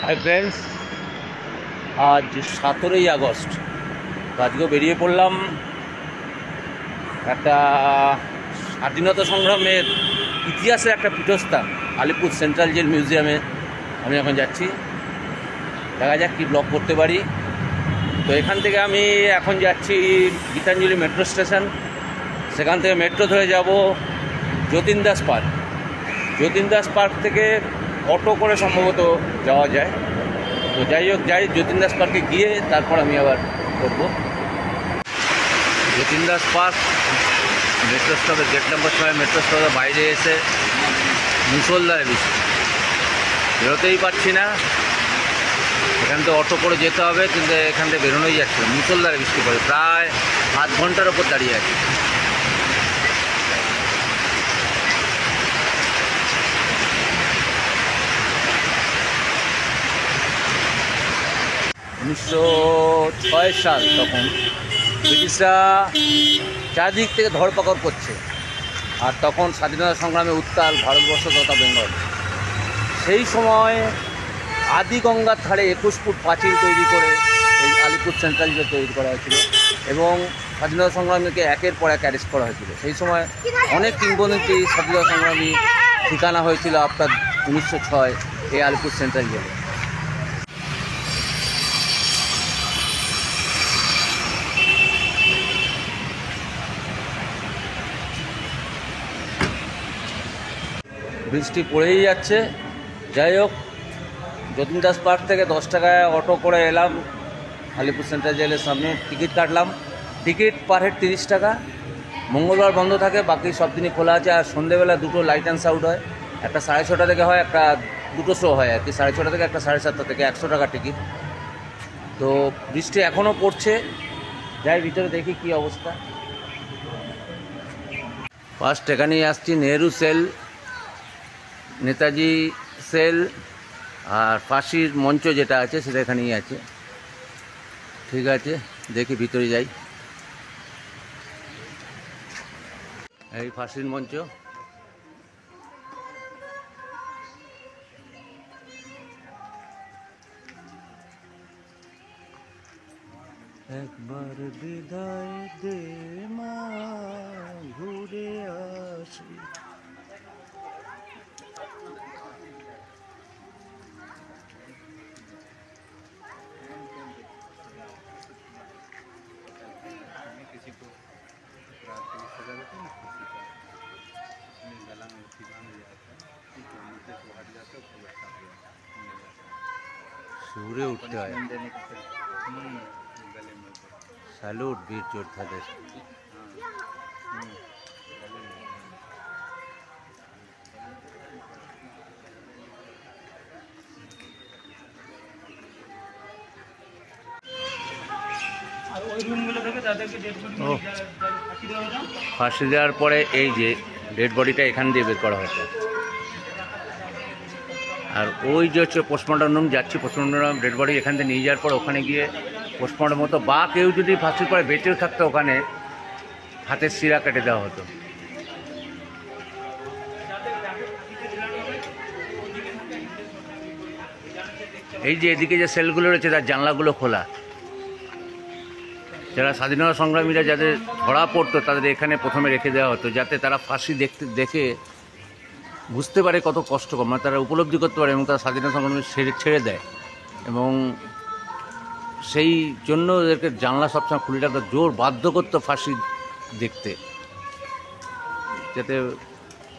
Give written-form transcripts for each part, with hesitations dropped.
Hi friends, আজ 17ই August. তো আজকেও বেরিয়ে পড়লাম একটা স্বাধীনতা সংগ্রামের ইতিহাসের একটা পীঠস্থান আলিপুর সেন্ট্রাল জেল মিউজিয়ামে আমি এখন যাচ্ছি। দেখা যাক কী ব্লগ করতে পারি। তো এখান থেকে আমি এখন যাচ্ছি গীতাঞ্জলি মেট্রো স্টেশন। সেখান থেকে মেট্রো ধরে যাব যতীন দাস পার্ক। যতীন দাস পার্ক থেকে অটো করে সম্ভবত যাওয়া যায়। তো যাই হোক, যাই যতীন দাস পার্কে গিয়ে তারপর আমি আবার করবো। যতীন দাস পার্ক মেট্রো স্টপের গেট নাম্বার 6 মেট্রো স্টপের বাইরে এসে মুষলধারে বৃষ্টি, বেরোতেই পারছি না। এখান থেকে অটো করে যেতে হবে, কিন্তু এখান থেকে বেরোনোই যাচ্ছে না, মুষলধারে বৃষ্টি পড়ে। প্রায় আধ ঘন্টার ওপর দাঁড়িয়ে আছে। উনিশশো 6 সাল, তখন ব্রিটিশরা চারদিক থেকে ধরপাকড় করছে, আর তখন স্বাধীনতা সংগ্রামে উত্তাল ভারতবর্ষ তথা বেঙ্গল। সেই সময় আদি গঙ্গার ধারে 21 ফুট পাঁচিল তৈরি করে এই আলিপুর সেন্ট্রাল জেল তৈরি করা হয়েছিল, এবং স্বাধীনতা সংগ্রামীকে একের পর এক অ্যারেস্ট করা হয়েছিল। সেই সময় অনেক কিংবদন্তি স্বাধীনতা সংগ্রামী ঠিকানা হয়েছিল আপনার 1906 এই আলিপুর সেন্ট্রাল জেলে। বৃষ্টি পড়েই যাচ্ছে। যাই হোক, যতীন দাস পার্ক থেকে 10 টাকায় অটো করে এলাম আলিপুর সেন্ট্রাল জেলের সামনে। টিকিট কাটলাম। টিকিট পার হেড 30 টাকা। মঙ্গলবার বন্ধ থাকে, বাকি সব দিনই খোলা আছে। আর সন্ধ্যেবেলা দুটো লাইট অ্যান্ড সাউন্ড হয়, একটা 6:30 থেকে হয়, একটা দুটো শো হয় আর কি, 6:30 থেকে, একটা 7:30 থেকে। 100 টাকা টিকিট। তো বৃষ্টি এখনও পড়ছে। যাই ভিতরে দেখি কি অবস্থা। ফার্স্ট এখানেই আসছি, নেহেরু সেল, নেতাজি সেল, আর ফাঁসির মঞ্চ যেটা আছে সেটা এখানেই আছে। ঠিক আছে, দেখি ভিতরে যাই। এই ফাঁসির মঞ্চ। একবার বিদায় দে মা, ঘুরে আসি। सूर्य उठते हैं। सैल्यूट वीर योद्धाদের। ফাঁসি দেওয়ার পরে এই যে ডেড বডিটা এখান দিয়ে বের করা হয়েছে, আর ওই যে হচ্ছে পোস্টমর্টম রুম যাচ্ছি। পোস্টমর্টম ডেড বডি এখান থেকে নিয়ে যাওয়ার পর ওখানে গিয়ে পোস্টমর্টম হতো, বা কেউ যদি ফাঁসির পরে বেঁচেও থাকতো ওখানে হাতের শিরা কেটে দেওয়া হতো। এই যে এদিকে যে সেলগুলো রয়েছে তার জানলাগুলো খোলা। যারা স্বাধীনতা সংগ্রামীরা যাদের ধরা পড়তো তাদের এখানে প্রথমে রেখে দেওয়া হতো, যাতে তারা ফাঁসি দেখে বুঝতে পারে কত কষ্টকর, মানে তারা উপলব্ধি করতে পারে, এবং তারা স্বাধীনতা সংগ্রামী ছেড়ে দেয়। এবং সেই জন্য ওদেরকে জানলা সবসময় খুলে রাখতো, জোর বাধ্য করতো ফাঁসি দেখতে, যাতে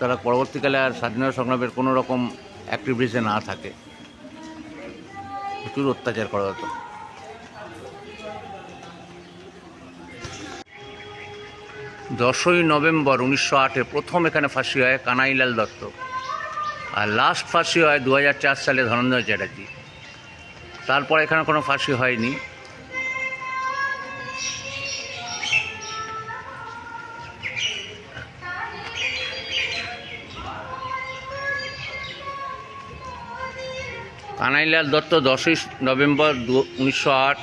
তারা পরবর্তীকালে আর স্বাধীনতা সংগ্রামের কোনো রকম অ্যাক্টিভিটিসে না থাকে। প্রচুর অত্যাচার করা হতো। 10ই নভেম্বর 1908 প্রথম এখানে ফাঁসি হয় কানাইলাল দত্ত, আর লাস্ট ফাঁসি হয় 2004 সালে ধনঞ্জয় চ্যাটার্জি। তারপর এখানে কোনো ফাঁসি হয়নি। কানাইলাল দত্ত 10ই নভেম্বর 1908,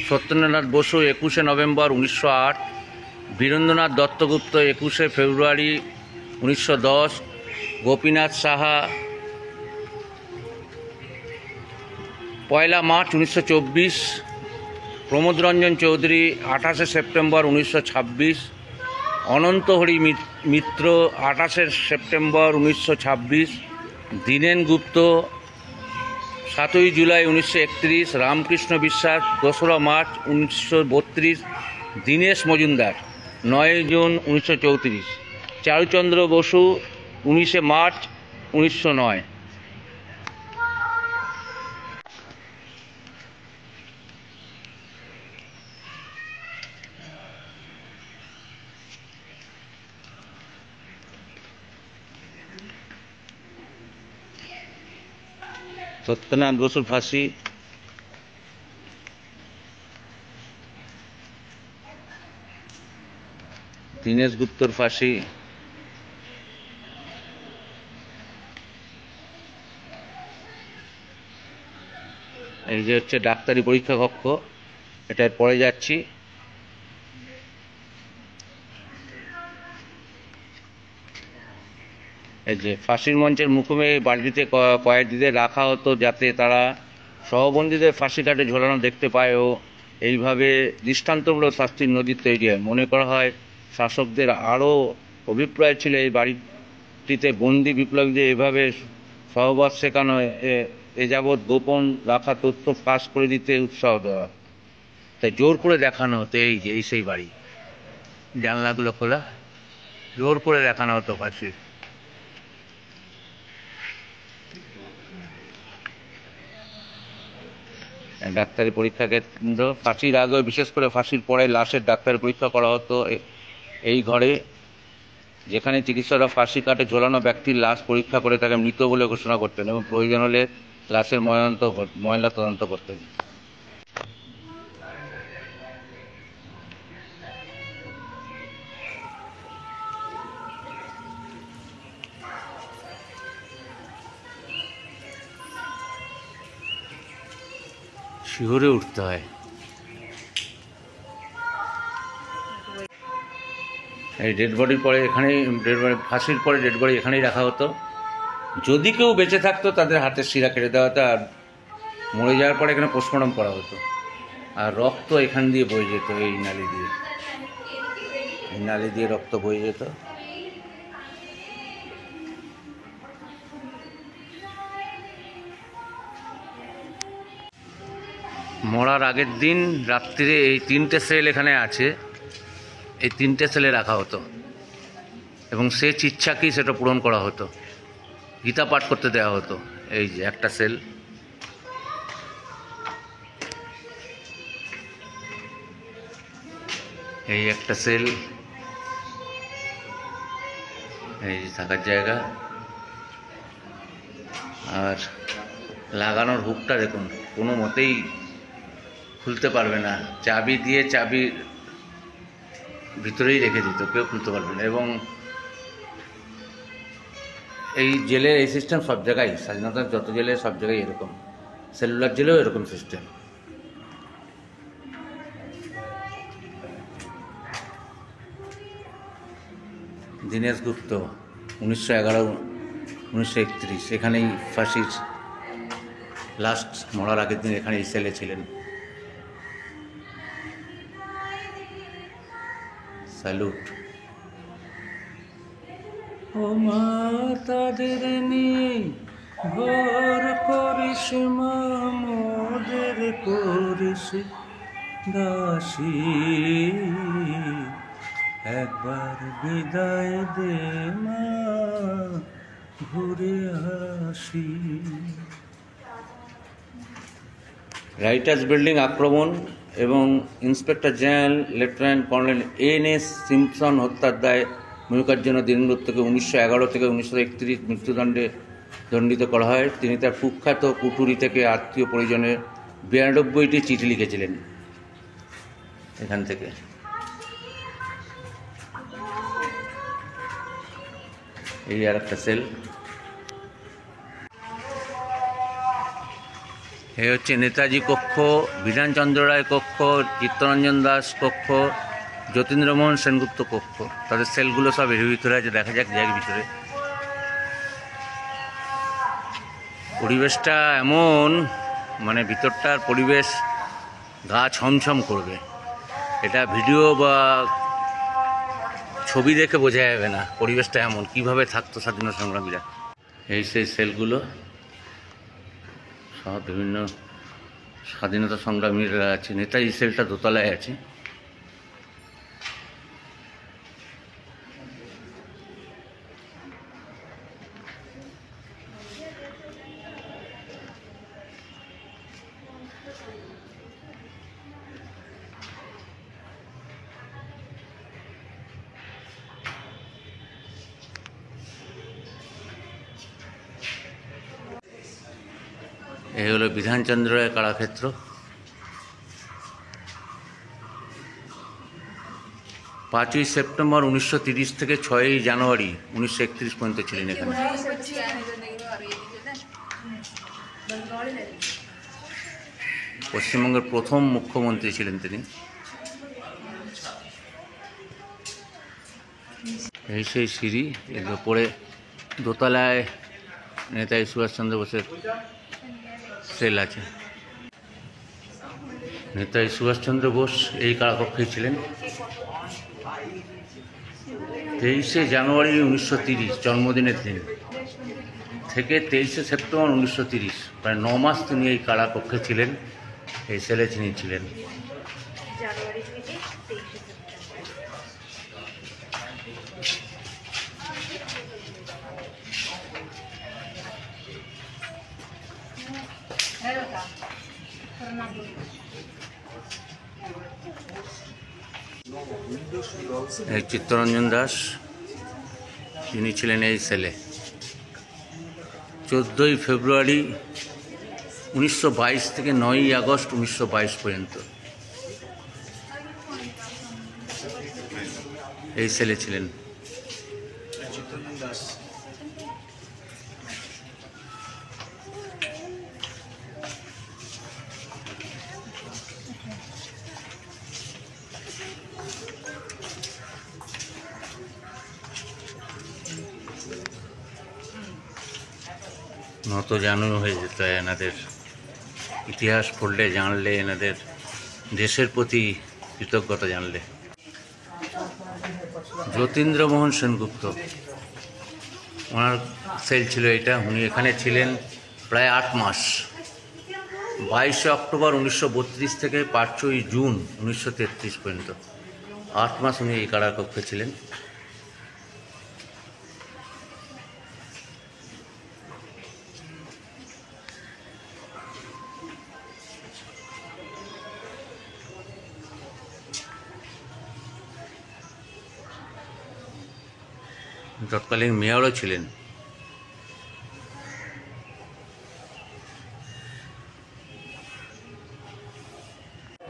সত্যেন্দ্রনাথ বসু 21শে নভেম্বর 1908, বীরেন্দ্রনাথ দত্তগুপ্ত 21শে February 1910, Gopinath Saha 1 March 1924, Pramod Ranjan Chowdhury 28 September 1926, Ananta Hari Mitra 28 September 1926, Dinen Gupta 7 July 1931, Ramkrishna Biswas 2 March 1932, Dinesh Majumdar 9 June 1934, Charuchandra Basu 19 March 1909। Satyanarayan বসুর ফাঁসি, দীনেশ গুপ্তর ফাঁসি, এই যে হচ্ছে ডাক্তারি পরীক্ষা কক্ষ, এটার পরে যাচ্ছি। এই যে ফাঁসির মঞ্চের মুখোমে বাড়িতে কয়েদিদের রাখা হতো যাতে তারা সহবন্দীদের ফাঁসি কাটে ঝোলানো দেখতে পায় ও এইভাবে দৃষ্টান্তমূলক শাস্তির নজির তৈরি হয়। মনে করা হয় শাসকদের আরও অভিপ্রায় ছিল এই বাড়িটিতে বন্দি বিপ্লবীদের এভাবে সহবাস শেখানো, এ যাবৎ গোপন রাখা তথ্য ফাঁস করে দিতে উৎসাহ দেওয়া। তাই জোর করে দেখানো হতো এই যে এই সেই বাড়ি, জানলাগুলো খোলা, জোর করে দেখানো হতো ফাঁসি। ডাক্তারি পরীক্ষা কেন্দ্র, ফাঁসির আগে বিশেষ করে ফাঁসির পরে লাশের ডাক্তারি পরীক্ষা করা হতো এই ঘরে, যেখানে চিকিৎসকরা ফাঁসি কাটে ঝোলানো ব্যক্তির লাশ পরীক্ষা করে তাকে মৃত বলে ঘোষণা করতেন এবং প্রয়োজন হলে লাশের ময়না তদন্ত করতেন। শিহরে উঠতে হয়। এই ডেড বডির পরে এখানেই ফাঁসির পরে ডেড বডি এখানেই রাখা হতো। যদি কেউ বেঁচে থাকতো তাদের হাতের শিরা কেটে দেওয়া হতো, আর মরে যাওয়ার পরে এখানে পোস্টমর্টম করা হতো। আর রক্ত এখান দিয়ে বয়ে যেত, এই নালি দিয়ে রক্ত বয়ে যেত। মরার আগের দিন রাত্রিরে এই 3টে সেল এখানে আছে, এই 3টে সেলে রাখা হতো এবং সে ইচ্ছা কি সেটা পূরণ করা হতো। গীতা পাঠ করতে দেওয়া হতো। এই যে একটা সেল, এই একটা সেল, এই যে থাকার জায়গা। আর লাগানোর হুকটা দেখুন, কোনো মতেই খুলতে পারবে না, চাবি দিয়ে চাবি ভিতরেই রেখে দিত, কেউ খুলতে পারবে না। এবং এই জেলের এই সিস্টেম সব জায়গায়, স্বাধীনতার যত জেলে সব জায়গায় এরকম, সেলুলার জেলেও এরকম সিস্টেম। দীনেশ গুপ্ত 1911-1931, এখানেই ফাঁসির লাস্ট মরার আগের দিন এখানেই সেলে ছিলেন। স্যালুট। ও মা তাদের নিয়ে ঘর করিস, মা মোদের করিস দাসী, একবার বিদায় দে মা ঘুরে আসি। রাইটার্স বিল্ডিং আক্রমণ এবং inspector general lieutenant colonel N.S. Simpson হত্যার দায়ে মল্লিকার্জুন জন্য দীনেন গুপ্তকে 1911 থেকে 1931 মৃত্যুদণ্ডে দণ্ডিত করা হয়। তিনি তার কুখ্যাত কুঠুরি থেকে আত্মীয় পরিজনের 92টি চিঠি লিখেছিলেন। এখান থেকে এই আর একটা সেল। এই হচ্ছে নেতাজি কক্ষ, বিধানচন্দ্র রায় কক্ষ, চিত্তরঞ্জন দাস কক্ষ, যতীন্দ্রমোহন সেনগুপ্ত কক্ষ। তাদের সেলগুলো সব এর ভিতরে আছে, দেখা যাক যাক ভিতরে। পরিবেশটা এমন মানে ভিতরটার পরিবেশ গা ছমছম করবে। এটা ভিডিও বা ছবি দেখে বোঝা যাবে না পরিবেশটা এমন, কীভাবে থাকতো স্বাধীনতা সংগ্রামীরা। এই সেই সেলগুলো সব বিভিন্ন স্বাধীনতা সংগ্রামীরা আছে। নেতাজি সেলটা দোতলায় আছে। এই হলো বিধানচন্দ্র রায় কারাক্ষেত্র। 5ই সেপ্টেম্বর 1930 থেকে 6ই জানুয়ারি 1931 পর্যন্ত ছিলেন এখানে। পশ্চিমবঙ্গের প্রথম মুখ্যমন্ত্রী ছিলেন তিনি। এই সেই সিঁড়ি, এর উপরে দোতলায় নেতাজি সুভাষচন্দ্র বোসের সেল আছে। নেতাজি সুভাষচন্দ্র বোস এই কারাকক্ষে ছিলেন। 23শে জানুয়ারি 1930 জন্মদিনের দিন থেকে 23শে সেপ্টেম্বর 1930, প্রায় 9 মাস তিনি এই কারাকক্ষে ছিলেন। এই সেলে তিনি ছিলেন। এই চিত্তরঞ্জন দাস, তিনি ছিলেন এই সেলে। 14ই ফেব্রুয়ারি 1922 থেকে 9ই আগস্ট 1922 পর্যন্ত এই সেলে ছিলেন। নত জানু হয়ে যেত এনাদের ইতিহাস পড়লে, জানলে, এনাদের দেশের প্রতি কৃতজ্ঞতা জানলে। যতীন্দ্রমোহন সেনগুপ্ত, ওনার সেল ছিল এটা। উনি এখানে ছিলেন প্রায় 8 মাস। 22শে অক্টোবর 1932 থেকে 5ই জুন 1933 পর্যন্ত 8 মাস উনি এই কারাকক্ষে ছিলেন। তৎকালীন মেয়রও ছিলেন।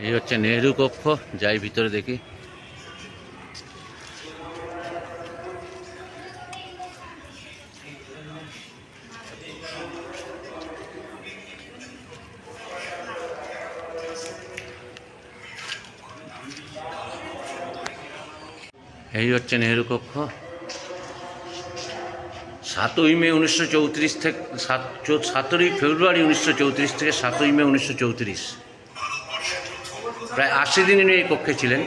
এই হচ্ছে নেহেরু কক্ষ, যাই ভিতরে দেখি। এই হচ্ছে নেহেরু কক্ষ। 7ই মে 1934 থেকে 17ই ফেব্রুয়ারি 1934 থেকে 7ই মে 1934, প্রায় 80 দিন উনি এই কক্ষে ছিলেন।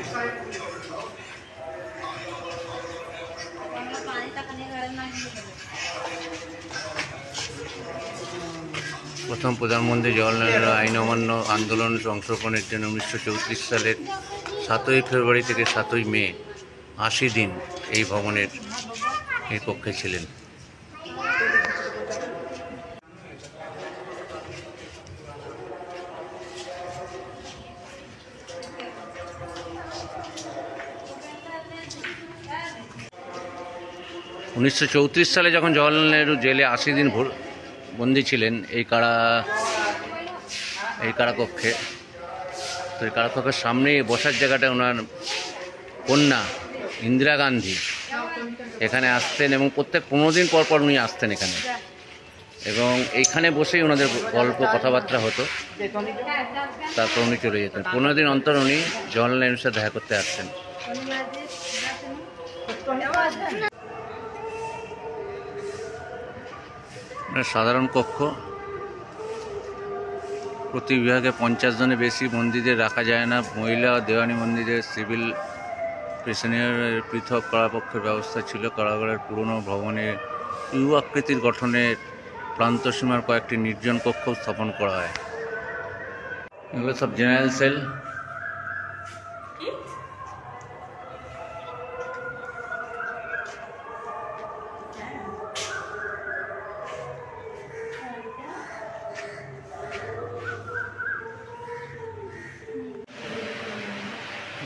প্রথম প্রধানমন্ত্রী জওয়াহরলাল নেহরু আইন অমান্য আন্দোলন অংশগ্রহণের জন্য 1934 সালের 7ই ফেব্রুয়ারি থেকে 7ই মে 80 দিন এই ভবনের এই কক্ষে ছিলেন। উনিশশো 34 সালে যখন জওয়াহরলাল নেহরু জেলে 80 দিন বন্দি ছিলেন এই কারাকক্ষে, তো এই কারাকক্ষের সামনে বসার জায়গাটা ওনার কন্যা ইন্দিরা গান্ধী এখানে আসতেন, এবং প্রত্যেক 15 দিন পর পর উনি আসতেন এখানে, এবং এইখানে বসেই ওনাদের গল্প কথাবার্তা হতো। তারপর উনি চলে যেতেন। 15 দিন অন্তর উনি জওয়াহরলাল নেহরুর সাথে দেখা করতে আসতেন। সাধারণ কক্ষ, প্রতি বিভাগে 50 জনের বেশি বন্দীদের রাখা যায় না। মহিলা ও দেওয়ানি বন্দীদের সিভিল প্রিসনিয়ারের পৃথক কারাকক্ষের ব্যবস্থা ছিল। কারাগারের পুরনো ভবনে ইউ আকৃতির গঠনের প্রান্তসীমার কয়েকটি নির্জন কক্ষ স্থাপন করা হয়। এগুলো সব জেনারেল সেল।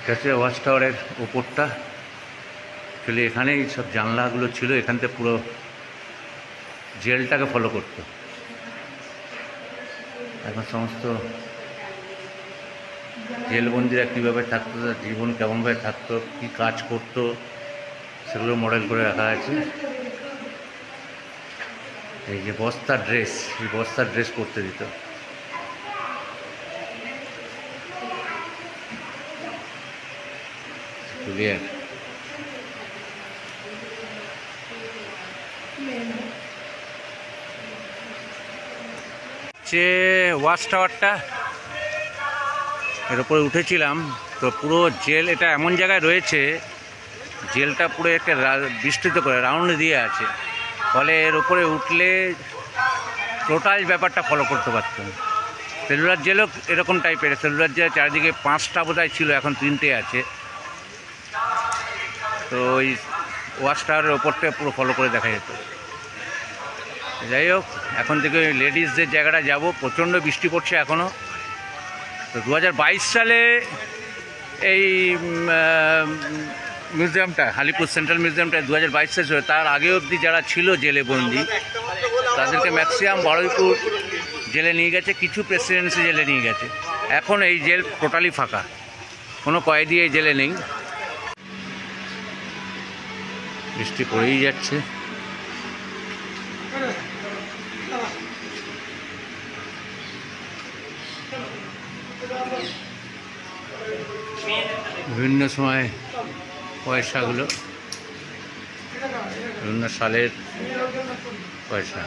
এটা হচ্ছে ওয়াচ টাওয়ারের উপরটা। আসলে এখানেই সব জানলাগুলো ছিল, এখান থেকে পুরো জেলটাকে ফলো করতো। এখন সমস্ত জেলবন্দিরা কীভাবে থাকতো, তার জীবন কেমনভাবে থাকতো, কী কাজ করতো, সেগুলো মডেল করে রাখা আছে। এই যে বস্তার ড্রেস, এই বস্তার ড্রেস পরতে দিত। ক্লিয়ার। যে ওয়াচ টাওয়ারটা, এর উপরে উঠেছিলাম, তো পুরো জেল এটা এমন জায়গায় রয়েছে, জেলটা পুরো একটা বিস্তৃত করে রাউন্ড দিয়ে আছে, ফলে এর উপরে উঠলে টোটাল ব্যাপারটা ফলো করতে পারতাম। সেলুলার জেলও এরকম টাইপের। সেলুলার জেল চারিদিকে 5টা বোধহয় ছিল, এখন 3টে আছে। তো ওই ওয়াচ টাওয়ারের ওপরটা পুরো ফলো করে দেখা যেত। যাই হোক, এখন থেকে ওই লেডিসদের জায়গাটা যাব। প্রচণ্ড বৃষ্টি পড়ছে এখনও। তো 2022 সালে এই মিউজিয়ামটা, হালিপুর সেন্ট্রাল মিউজিয়ামটা 2022 সালে ছিল। তার আগে অবধি যারা ছিল জেলে বন্দি, তাদেরকে ম্যাক্সিমাম বারুইপুর জেলে নিয়ে গেছে, কিছু প্রেসিডেন্সি জেলে নিয়ে গেছে। এখন এই জেল টোটালি ফাঁকা, কোনো কয়েদি এই জেলে নেই। বৃষ্টি পড়েই যাচ্ছে। বিভিন্ন সময় পয়সাগুলো, বিভিন্ন সালের পয়সা।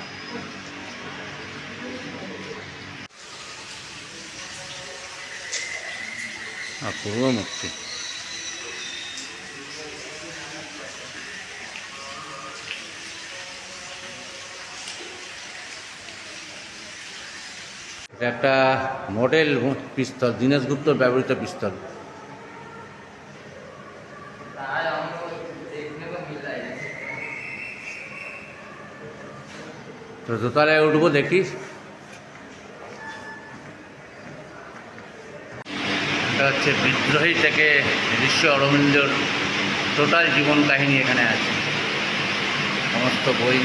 পূর্ব মুক্তি। এটা একটা মডেল পিস্তল, দীনেশ গুপ্তর ব্যবহৃত পিস্তল। তো দোতলায় উঠবো, দেখি। এটা হচ্ছে বিদ্রোহী থেকে ঋষি অরবিন্দর টোটাল জীবন কাহিনী এখানে আছে, সমস্ত বই।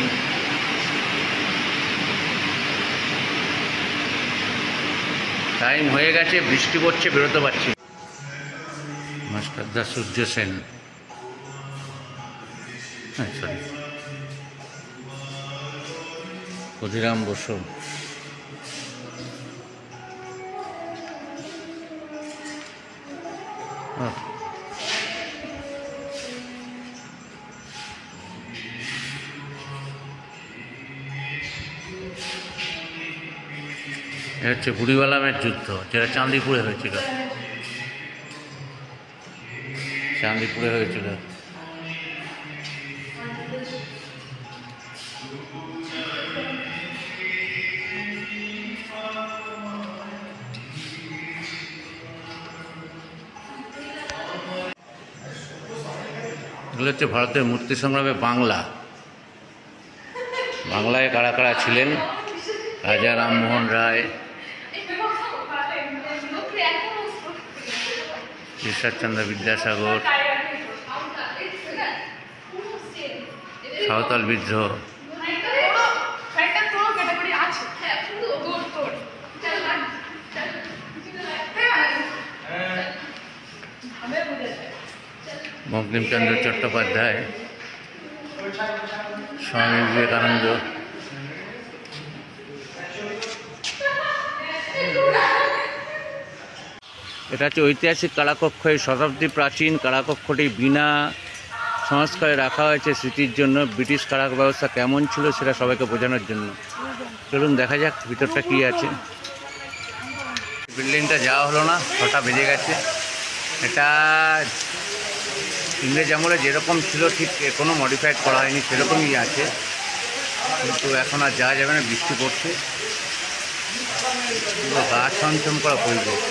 টাইম হয়ে গেছে, বৃষ্টি পড়ছে, বেরোতে পারছি। মাস্টারদা সূর্য সেন, হ্যাঁ সরি, ক্ষুদিরাম বসু। এটা হচ্ছে বুড়িবালামের যুদ্ধ, যেটা চাঁদিপুরে হয়েছিল। চাঁদিপুরে হয়েছিল। এগুলো হচ্ছে ভারতের মুক্তি সংগ্রামে বাংলা। বাংলায় কারা কারা ছিলেন? রাজা রামমোহন রায়, ঈশ্বরচন্দ্র বিদ্যাসাগর, সাঁওতাল বিদ্রোহ। বঙ্কিমচন্দ্র চট্টোপাধ্যায়, স্বামী বিবেকানন্দ। এটা হচ্ছে ঐতিহাসিক কারাকক্ষ। এই শতাব্দী প্রাচীন কারাকক্ষটি বিনা সংস্কারে রাখা হয়েছে স্মৃতির জন্য। ব্রিটিশ কারাগার ব্যবস্থা কেমন ছিল সেটা সবাইকে বোঝানোর জন্য। চলুন দেখা যাক ভিতরটা কী আছে। বিল্ডিংটা যাওয়া হলো না, 6টা বেজে গেছে। এটা ইংরেজ আমলে যেরকম ছিল ঠিক কোনো মডিফাইড করা হয়নি, সেরকমই আছে, কিন্তু এখন আর যাওয়া যাবে না, বৃষ্টি পড়ছে, পুরো গা ছমছম করা পরিবেশ।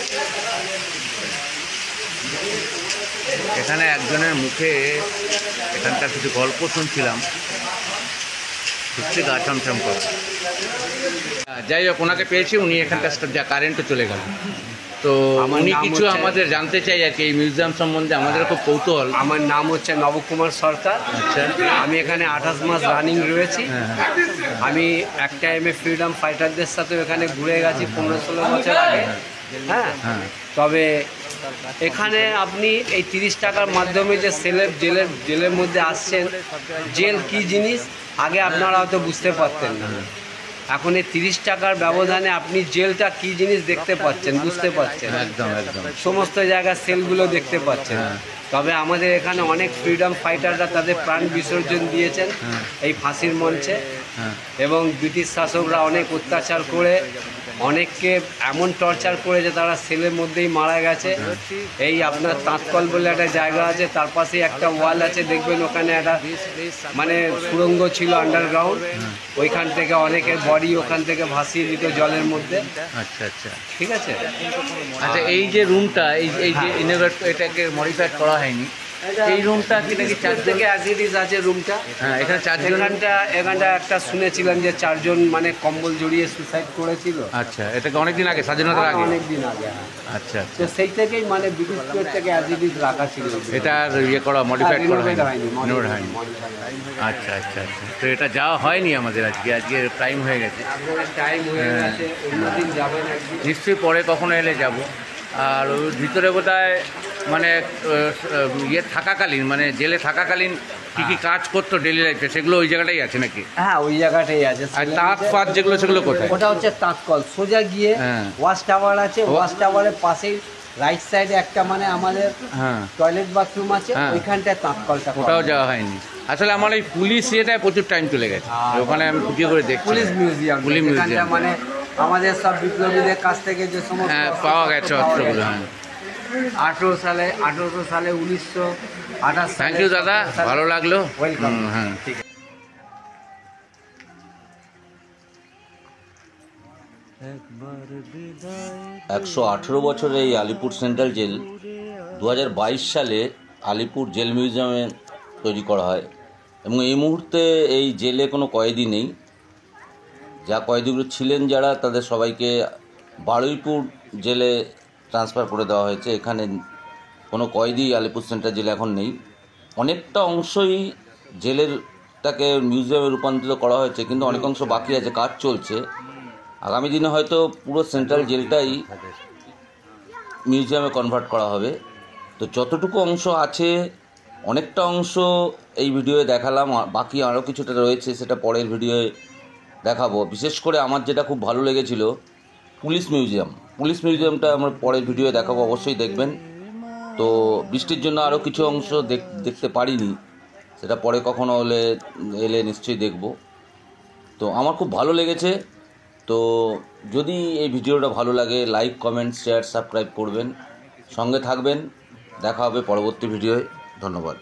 এখানে একজনের মুখে এখানকার কিছু গল্প শুনছিলাম, সত্যি গা ছমছম করে। যাই হোক, ওনাকে পেয়েছি, উনি এখানকার যা কারেন্টও চলে গেল, তো উনি কিছু আমাদের জানতে চাই আর কি এই মিউজিয়াম সম্বন্ধে, আমাদের খুব কৌতূহল। আমার নাম হচ্ছে নবকুমার সরকার। আচ্ছা, আমি এখানে 28 মাস রানিং রয়েছি। আমি এক টাইমে ফ্রিডম ফাইটারদের সাথে এখানে ঘুরে গেছি 15-16 বছর আগে। হ্যাঁ, তবে এখানে আপনি এই 30 টাকার মাধ্যমে যে জেলের মধ্যে আসছেন, জেল কি জিনিস আগে আপনারা হয়তো বুঝতে পারতেন না। এখন এই 30 টাকার ব্যবধানে আপনি জেলটা কি জিনিস দেখতে পাচ্ছেন, বুঝতে পারছেন। একদম একদম সমস্ত জায়গায় সেলগুলো দেখতে পাচ্ছেন। তবে আমাদের এখানে অনেক ফ্রিডম ফাইটাররা তাদের প্রাণ বিসর্জন দিয়েছেন এই ফাঁসির মঞ্চে, এবং ব্রিটিশ শাসকরা অনেক অত্যাচার করে অনেককে এমন টর্চার করে যে তারা সেলের মধ্যেই মারা গেছে। এই আপনার তাঁতকল বলে একটা জায়গা আছে, তার পাশেই একটা ওয়াল আছে, দেখবেন ওখানে একটা মানে সুড়ঙ্গ ছিল আন্ডারগ্রাউন্ড, ওইখান থেকে অনেকের বডি ওখান থেকে ভাসিয়ে দিত জলের মধ্যে। আচ্ছা আচ্ছা, ঠিক আছে। আচ্ছা, এই যে রুমটা, এই যে ইনোভেট, এটাকে মডিফাইড করা হয়নি, এই রুমটা কি নাকি 4 থেকে অ্যাজ ইট ইজ আছে রুমটা। হ্যাঁ, এখানে 4 জন। এখানটা একটা শুনেছিলাম যে 4 জন মানে কম্বল জড়িয়ে সুসাইড করেছিল। আচ্ছা, এটাকে অনেকদিন আগে, স্বাধীনতার আগে? অনেকদিন আগে। আচ্ছা, তো সেই থেকেই মানে ব্রিটিশ পিরিয়ড থেকে অ্যাজ ইট ইজ রাখা ছিল। এটা আর ইয়ে করা, মডিফাইড করা হয়নি? রিনোভেট হয়নি। আচ্ছা আচ্ছা আচ্ছা, তো এটা যাওয়া হয়নি আমাদের আজকে টাইম হয়ে গেছে। টাইম হয়ে গেছে, অন্যদিন যাবেন একদিন নিশ্চয়ই, পরে কখনো এলে যাব। আর ওর ভিতরে বোধহয় মানে ইয়ে থাকাকালীন, মানে জেলে থাকাকালীন কী কী কাজ করতো ডেলি লাইফে, সেগুলো ওই জায়গাটাই আছে নাকি? হ্যাঁ, ওই জায়গাটাই আছে। আর তাঁত ফাঁত যেগুলো, সেগুলো কোথায়? ওটা হচ্ছে তাঁতকল। সোজা গিয়ে ওয়াশ টাওয়ার আছে, ওয়াশ টাওয়ারের পাশেই রাইট সাইডে একটা মানে আমাদের টয়লেট বাথরুম আছে, ওইখানটায় তাঁতকলটা। ওটাও যাওয়া হয়নি আসলে। আমার এই পুলিশ ইয়েটায় প্রচুর টাইম চলে গেছে, ওখানে আমি খুঁটিয়ে করে দেখছি। পুলিশ মিউজিয়াম, পুলিশ মিউজিয়াম মানে আমাদের সব বিপ্লবীদের কাছ থেকে যে সমস্ত পাওয়া গেছে অস্ত্রগুলো। 1800 সালে 1928 থ্যাংক ইউ দাদা, ভালো লাগলো। ওয়েলকাম। হ্যাঁ, ঠিক আছে। 118 বছরের এই আলিপুর সেন্ট্রাল জেল 2022 সালে আলিপুর জেল মিউজিয়ামে তৈরি করা হয়, এবং এই মুহূর্তে এই জেলে কোনো কয়েদি নেই। যা কয়েদিগুলো ছিলেন যারা, তাদের সবাইকে বারুইপুর জেলে ট্রান্সফার করে দেওয়া হয়েছে। এখানে কোনো কয়েদি আলিপুর সেন্ট্রাল জেলে এখন নেই। অনেকটা অংশই জেলেরটাকে মিউজিয়ামে রূপান্তরিত করা হয়েছে, কিন্তু অনেক অংশ বাকি আছে, কাজ চলছে। আগামী দিনে হয়তো পুরো সেন্ট্রাল জেলটাই মিউজিয়ামে কনভার্ট করা হবে। তো যতটুকু অংশ আছে, অনেকটা অংশ এই ভিডিওয়ে দেখালাম, বাকি আরও কিছুটা রয়েছে, সেটা পরের ভিডিওয়ে দেখাবো। বিশেষ করে আমার যেটা খুব ভালো লেগেছিল পুলিশ মিউজিয়ামটা আমার পরের ভিডিওয়ে দেখাবো, অবশ্যই দেখবেন। তো বৃষ্টির জন্য আরও কিছু অংশ দেখতে পারিনি, সেটা পরে কখনো এলে নিশ্চয়ই দেখব। তো আমার খুব ভালো লেগেছে। তো যদি এই ভিডিওটা ভালো লাগে, লাইক, কমেন্ট, শেয়ার, সাবস্ক্রাইব করবেন, সঙ্গে থাকবেন। দেখা হবে পরবর্তী ভিডিওয়। ধন্যবাদ।